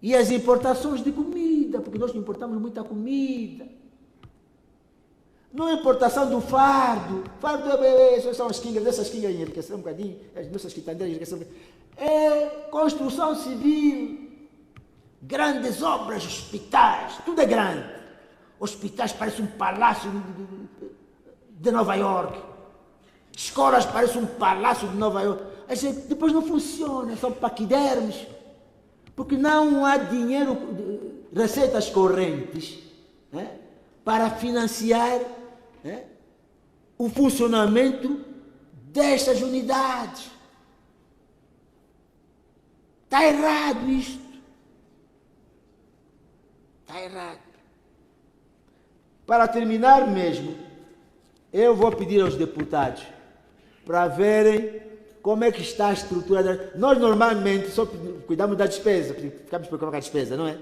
E as importações de comida, porque nós importamos muita comida. Não a importação do fardo. Fardo são as quingas, essas quingas enriqueceram um bocadinho, as nossas quitandeiras enriqueceram um bocadinho. É construção civil, grandes obras, hospitais, tudo é grande. Hospitais parecem um palácio de Nova York. Escolas parecem um palácio de Nova York. A gente depois não funciona, são paquidermes. Porque não há dinheiro, receitas correntes, né, para financiar, né, o funcionamento destas unidades. Está errado isto. Está errado. Para terminar mesmo, eu vou pedir aos deputados para verem como é que está a estrutura. Nós normalmente só cuidamos da despesa, ficamos preocupados com a despesa, não é?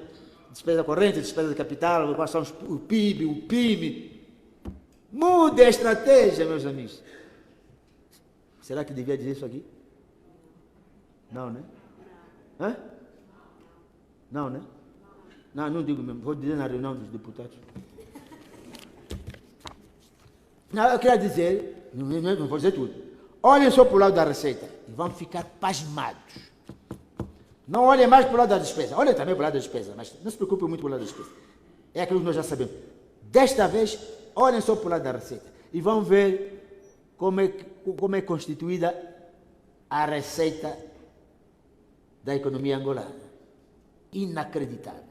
Despesa corrente, despesa de capital, quais são o PIB, o PIB. Mude a estratégia, meus amigos. Será que devia dizer isso aqui? Não, né? Hã? Não, né? Não, não digo mesmo. Vou dizer na reunião dos deputados. Não, eu queria dizer, não vou dizer tudo. Olhem só para o lado da receita e vão ficar pasmados. Não olhem mais para o lado da despesa. Olhem também para o lado da despesa, mas não se preocupem muito com o lado da despesa. É aquilo que nós já sabemos. Desta vez, olhem só para o lado da receita e vão ver como é constituída a receita da economia angolana. Inacreditável.